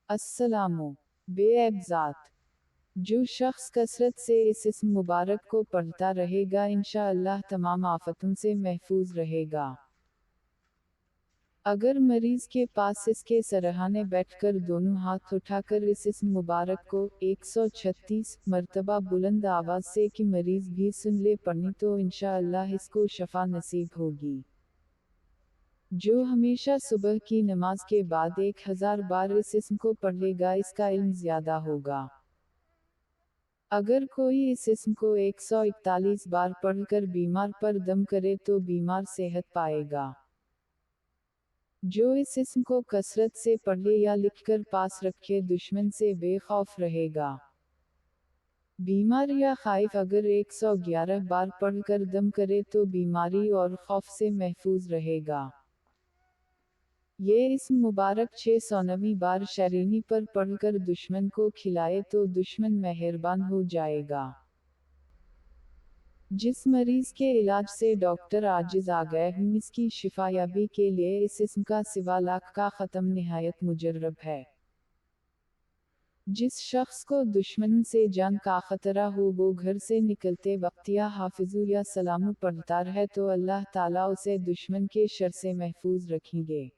अस्सलामु बेअब्ज़ात। जो शख्स कसरत से इस इस्म मुबारक को पढ़ता रहेगा इंशाअल्लाह तमाम आफतों से महफूज रहेगा। अगर मरीज के पास इसके सरहाने बैठकर दोनों हाथ उठाकर इस इस्म मुबारक को 136 मरतबा बुलंद आवाज से कि मरीज भी सुन ले पढ़नी तो इंशाअल्लाह इसको शफा नसीब होगी। जो हमेशा सुबह की नमाज के बाद 1000 बार इस इस्म को पढ़ लेगा इसका इल्म ज्यादा होगा। अगर कोई इस इस्म को 141 बार पढ़कर बीमार पर दम करे तो बीमार सेहत पाएगा। जो इस इस्म को कसरत से पढ़े या लिखकर पास रखे दुश्मन से बेखौफ रहेगा। बीमार या खाइफ अगर 111 बार पढ़कर दम करे तो बीमारी और खौफ से महफूज रहेगा। ये इस्म मुबारक 609 बार शरीनी पर पढ़कर दुश्मन को खिलाए तो दुश्मन मेहरबान हो जाएगा। जिस मरीज के इलाज से डॉक्टर आजिज आ गए हैं इसकी शिफायाबी के लिए इस इस्म का सिवा लाख का ख़त्म निहायत मुजर्रब है। जिस शख्स को दुश्मन से जान का खतरा हो वो घर से निकलते वक्त या हाफिजु या सलामु पढ़ता रहे तो अल्लाह ताला उसे दुश्मन के शर से महफूज रखेंगे।